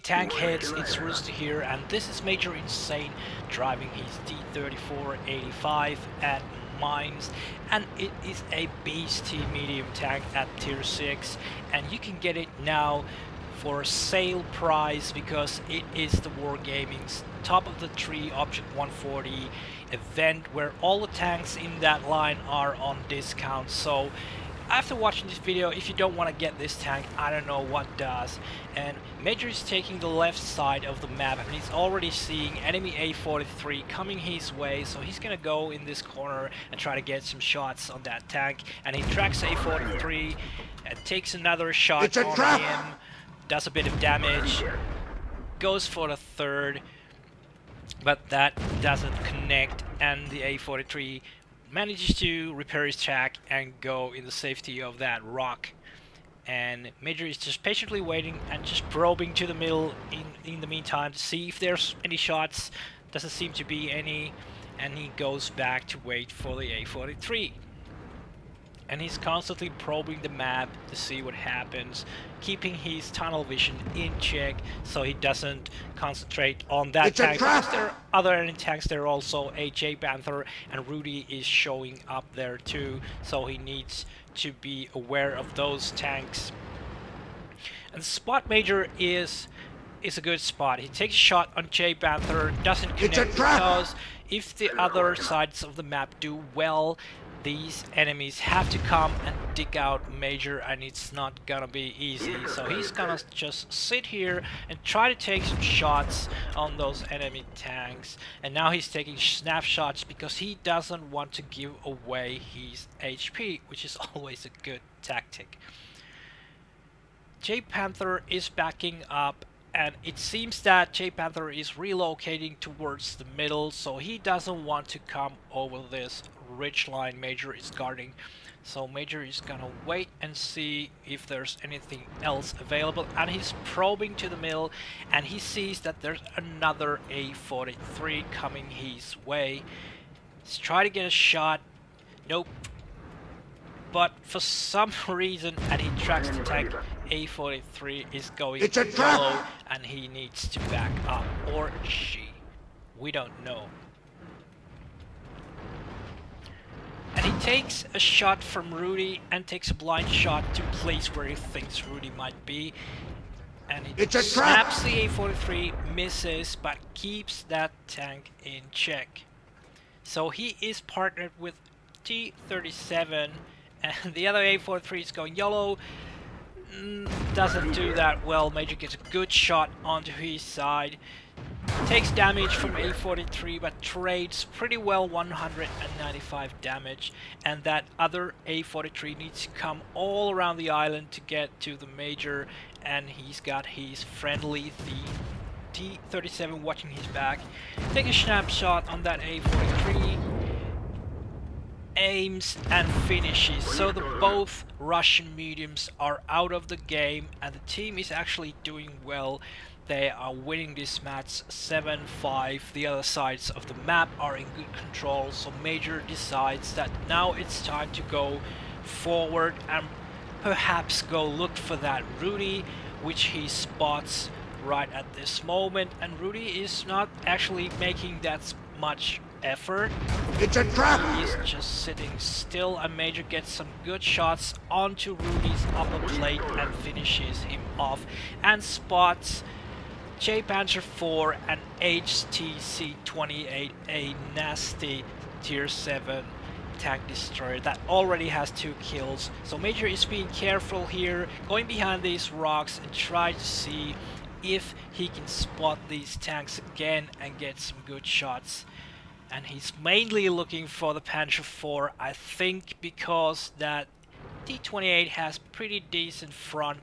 tank hits, it's Rooster here, and this is MajorInsane driving his T-34-85 at mines, and it is a beastie medium tank at tier 6, and you can get it now for a sale price because it is the Wargaming's top of the tree Object 140 event where all the tanks in that line are on discount. So after watching this video, if you don't want to get this tank, I don't know what does. And Major is taking the left side of the map and he's already seeing enemy A43 coming his way, so he's gonna go in this corner and try to get some shots on that tank. And he tracks A43 and takes another shot on him, does a bit of damage, goes for the third, but that doesn't connect, and the A43 manages to repair his track and go in the safety of that rock. And Major is just patiently waiting and just probing to the middle in the meantime to see if there's any shots. Doesn't seem to be any, and he goes back to wait for the A43. And he's constantly probing the map to see what happens, keeping his tunnel vision in check so he doesn't concentrate on that tank. Because there are other enemy tanks, there are also a J-Panther, and Rudy is showing up there too, so he needs to be aware of those tanks. And the spot Major is a good spot. He takes a shot on J-Panther, doesn't connect because if the other sides of the map do well, these enemies have to come and dig out Major, and it's not gonna be easy. So he's gonna just sit here and try to take some shots on those enemy tanks. And now he's taking snapshots because he doesn't want to give away his HP, which is always a good tactic. J-Panther is backing up, and it seems that J-Panther is relocating towards the middle, so he doesn't want to come over this ridge line Major is guarding. So Major is gonna wait and see if there's anything else available, and he's probing to the middle, and he sees that there's another A43 coming his way. He's trying to get a shot. Nope. But for some reason, and he tracks the tank, A43 is going yellow, and he needs to back up, or she. We don't know. And he takes a shot from Rudy and takes a blind shot to place where he thinks Rudy might be. And he snaps the A43, misses, but keeps that tank in check. So he is partnered with T-37, and the other A43 is going yellow. Doesn't do that well. Major gets a good shot onto his side. Takes damage from A43, but trades pretty well 195 damage. And that other A43 needs to come all around the island to get to the Major. And he's got his friendly T-37 watching his back. Take a snapshot on that A43. Aims and finishes. So both Russian mediums are out of the game, and the team is actually doing well. They are winning this match 7-5. The other sides of the map are in good control, so Major decides that now it's time to go forward and perhaps go look for that Rudy, which he spots right at this moment. And Rudy is not actually making that much effort. It's a trap! He's just sitting still, and Major gets some good shots onto Rudy's upper plate and finishes him off, and spots J-Panther 4 and HTC-28, a nasty tier 7 tank destroyer that already has 2 kills. So Major is being careful here, going behind these rocks and try to see if he can spot these tanks again and get some good shots. And he's mainly looking for the Panther 4, I think, because that T-28 has pretty decent front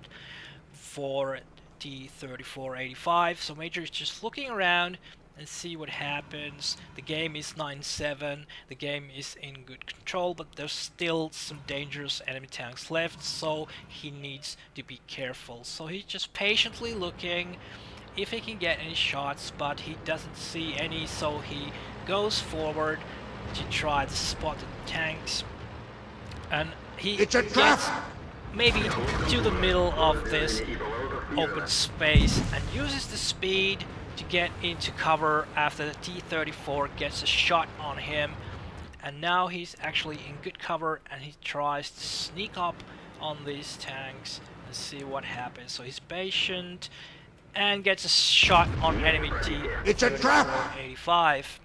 for T-34-85. So Major is just looking around and see what happens. The game is 9-7, the game is in good control, but there's still some dangerous enemy tanks left, so he needs to be careful. So he's just patiently looking if he can get any shots, but he doesn't see any, so he goes forward to try to spot the tanks, and he gets maybe to the middle of this open space and uses the speed to get into cover after the T-34 gets a shot on him. And now he's actually in good cover and he tries to sneak up on these tanks and see what happens. So he's patient and gets a shot on enemy T-34-85.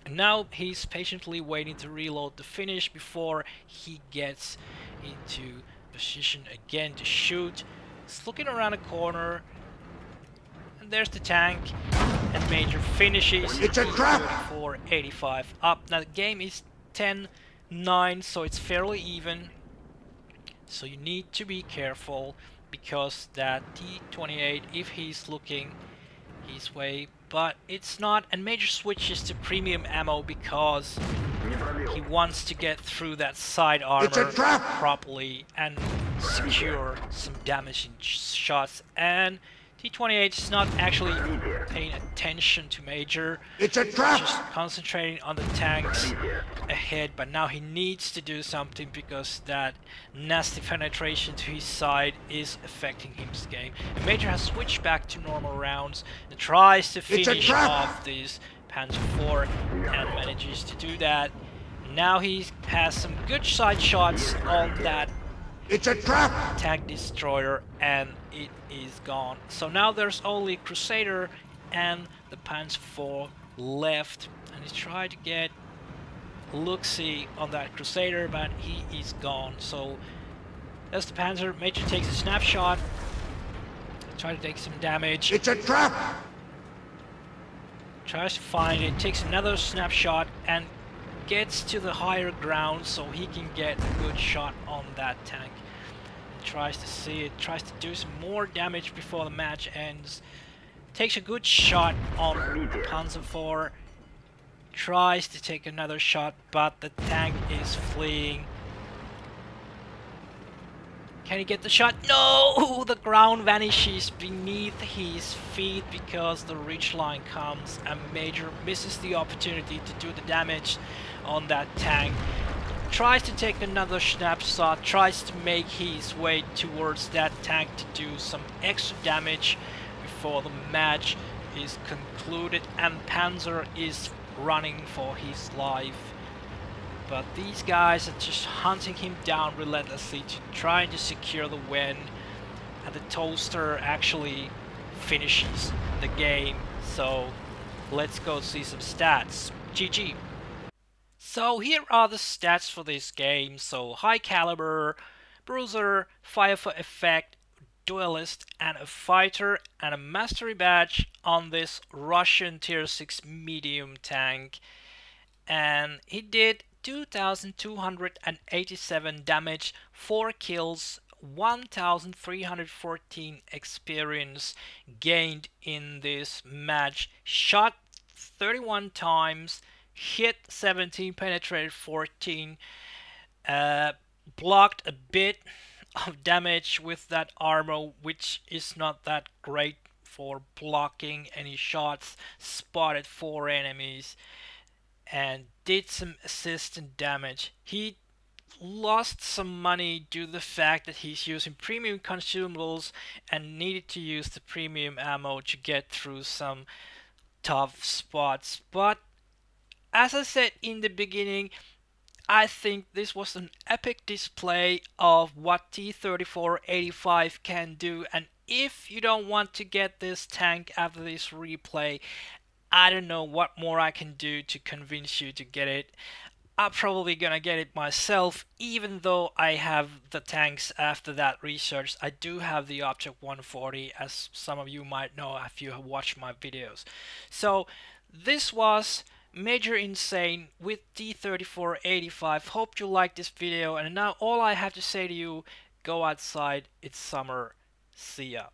And now he's patiently waiting to reload the finish before he gets into position again to shoot. He's looking around a corner and there's the tank, and Major finishes T-34-85 up. Now the game is 10-9, so it's fairly even, so you need to be careful because that T-28, if he's looking his way, but it's not, and Major switches to premium ammo because he wants to get through that side armor properly and secure some damaging shots. And T-28 is not actually paying attention to Major. It's a trap! Just concentrating on the tanks ahead, but now he needs to do something because that nasty penetration to his side is affecting his game. And Major has switched back to normal rounds and tries to finish off this Panzer IV and manages to do that. Now he has some good side shots on that tank destroyer and it is gone. So now there's only Crusader and the Panzer IV left, and he's trying to get look-see on that Crusader, but he is gone. So that's the Panzer. Major takes a snapshot, tries to take some damage. It's a trap! Tries to find it, takes another snapshot and gets to the higher ground so he can get a good shot on that tank. He tries to see it, tries to do some more damage before the match ends. Takes a good shot on Panzer IV. Tries to take another shot, but the tank is fleeing. Can he get the shot? No! The ground vanishes beneath his feet because the ridgeline comes and Major misses the opportunity to do the damage on that tank. Tries to take another snapshot, tries to make his way towards that tank to do some extra damage before the match is concluded, and Panzer is running for his life. But these guys are just hunting him down relentlessly to trying to secure the win, and the Toaster actually finishes the game. So let's go see some stats. GG. So here are the stats for this game. So high caliber, bruiser, fire for effect, duelist, and a fighter, and a mastery badge on this Russian tier 6 medium tank. And he did 2,287 damage, 4 kills, 1,314 experience gained in this match, shot 31 times, hit 17, penetrated 14, blocked a bit of damage with that armor, which is not that great for blocking any shots, spotted 4 enemies, and did some assistant damage. He lost some money due to the fact that he's using premium consumables and needed to use the premium ammo to get through some tough spots. But as I said in the beginning, I think this was an epic display of what T-34-85 can do, and if you don't want to get this tank after this replay, I don't know what more I can do to convince you to get it. I'm probably gonna get it myself, even though I have the tanks after that research. I do have the Object 140, as some of you might know if you have watched my videos. So this was MajorInsane with T-34-85. Hope you liked this video, and now all I have to say to you, go outside, it's summer, see ya.